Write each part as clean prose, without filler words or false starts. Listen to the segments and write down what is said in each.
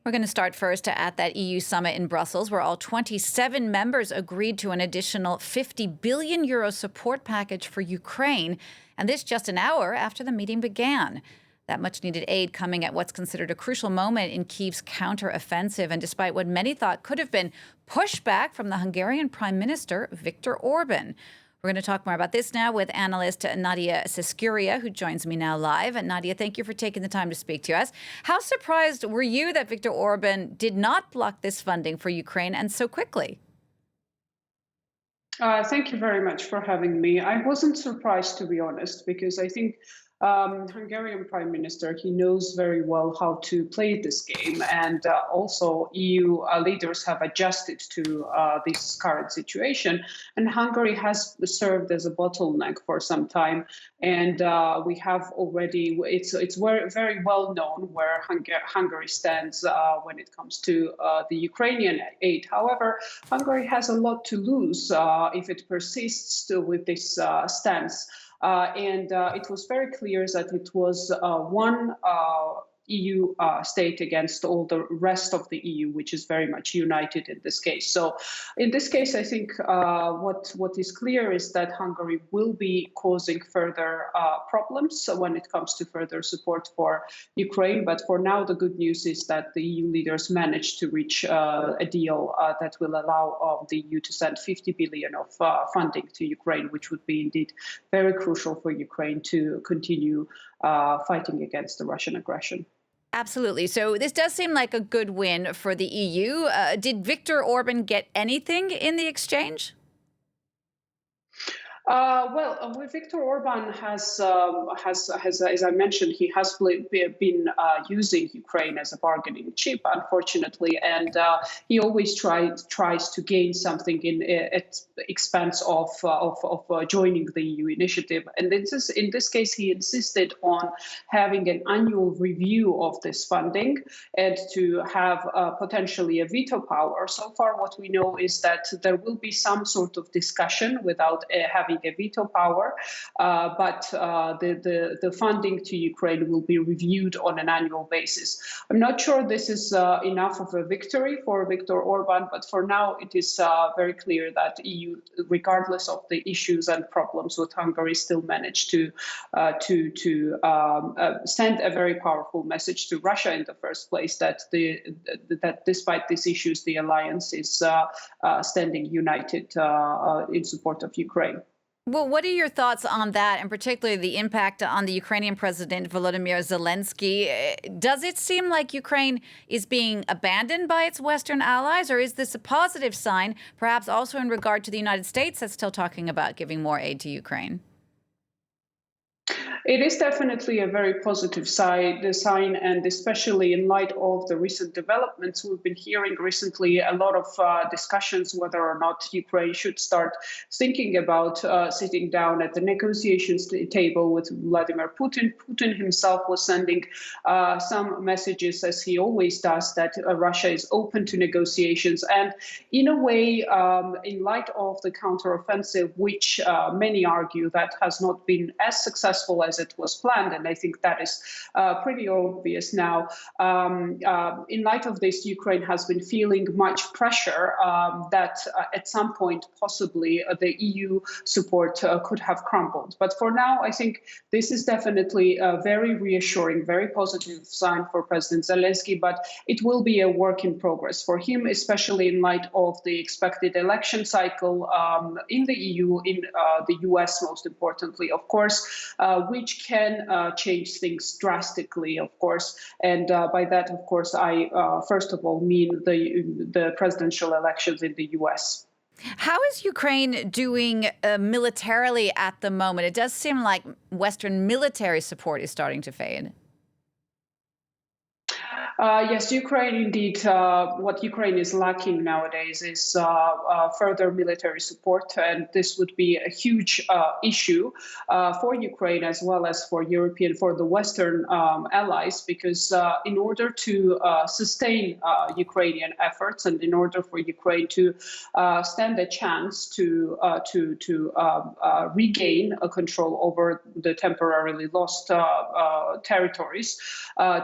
We're going to start first at that EU summit in Brussels, where all 27 members agreed to an additional €50 billion support package for Ukraine. And this just an hour after the meeting began. That much needed aid coming at what's considered a crucial moment in Kyiv's counteroffensive. And despite what many thought could have been pushback from the Hungarian Prime Minister Viktor Orban. We're going to talk more about this now with analyst Natia Seskuria, who joins me now live. And Natia, thank you for taking the time to speak to us. How surprised were you that Viktor Orban did not block this funding for Ukraine and so quickly? Thank you very much for having me. I wasn't surprised, to be honest, because I think Hungarian Prime Minister, he knows very well how to play this game. And also EU leaders have adjusted to this current situation. And Hungary has served as a bottleneck for some time. And we have already, it's very, very well known where Hungary stands when it comes to the Ukrainian aid. However, Hungary has a lot to lose if it persists with this stance. And it was very clear that it was one EU state against all the rest of the EU, which is very much united in this case. So in this case, I think what is clear is that Hungary will be causing further problems when it comes to further support for Ukraine. But for now, the good news is that the EU leaders managed to reach a deal that will allow the EU to send 50 billion of funding to Ukraine, which would be indeed very crucial for Ukraine to continue fighting against the Russian aggression. Absolutely. So this does seem like a good win for the EU. Did Viktor Orban get anything in the exchange? Well, Viktor Orban has, as I mentioned, he has been using Ukraine as a bargaining chip, unfortunately, and he always tries to gain something at expense of joining the EU initiative. And in this case, he insisted on having an annual review of this funding and to have potentially a veto power. So far, what we know is that there will be some sort of discussion without having a veto power, but the funding to Ukraine will be reviewed on an annual basis. I'm not sure this is enough of a victory for Viktor Orban, but for now it is very clear that EU, regardless of the issues and problems with Hungary, still managed to send a very powerful message to Russia in the first place that that despite these issues, the alliance is standing united in support of Ukraine. Well, what are your thoughts on that, and particularly the impact on the Ukrainian President Volodymyr Zelenskiy? Does it seem like Ukraine is being abandoned by its Western allies, or is this a positive sign, perhaps also in regard to the United States that's still talking about giving more aid to Ukraine? It is definitely a very positive sign, and especially in light of the recent developments, we've been hearing recently a lot of discussions whether or not Ukraine should start thinking about sitting down at the negotiations table with Vladimir Putin. Putin himself was sending some messages, as he always does, that Russia is open to negotiations. And in a way, in light of the counteroffensive, which many argue that has not been as successful as it was planned, and I think that is pretty obvious now. In light of this, Ukraine has been feeling much pressure that at some point possibly the EU support could have crumbled. But for now, I think this is definitely a very reassuring, very positive sign for President Zelensky, but it will be a work in progress for him, especially in light of the expected election cycle in the EU, in the US most importantly, of course, which can change things drastically, of course. And by that, of course, I first of all mean the presidential elections in the US. How is Ukraine doing militarily at the moment? It does seem like Western military support is starting to fade. Yes, Ukraine indeed. What Ukraine is lacking nowadays is further military support, and this would be a huge issue for Ukraine as well as for the Western allies, because in order to sustain Ukrainian efforts and in order for Ukraine to stand a chance to regain a control over the temporarily lost territories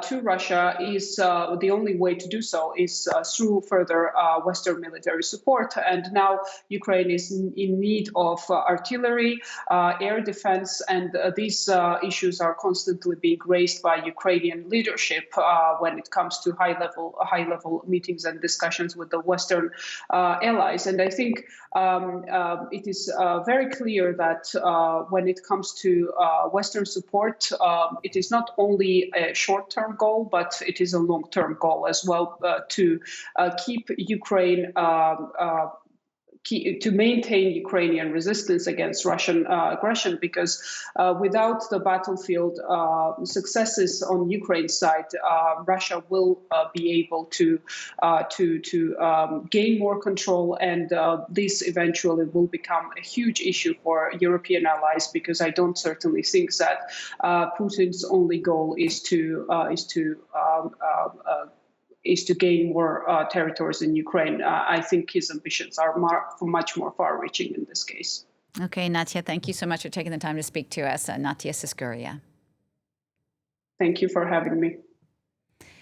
to Russia is the only way to do so is through further Western military support. And now Ukraine is in need of artillery, air defense, and these issues are constantly being raised by Ukrainian leadership when it comes to high-level meetings and discussions with the Western allies. And I think it is very clear that when it comes to Western support, it is not only a short-term goal, but it is a long-term goal as well to keep Ukraine to maintain Ukrainian resistance against Russian aggression, because without the battlefield successes on Ukraine's side, Russia will be able to gain more control, and this eventually will become a huge issue for European allies, because I don't certainly think that Putin's only goal is to gain more territories in Ukraine. I think his ambitions are much more far-reaching in this case. Okay, Natia, thank you so much for taking the time to speak to us. Natia Seskuria. Thank you for having me.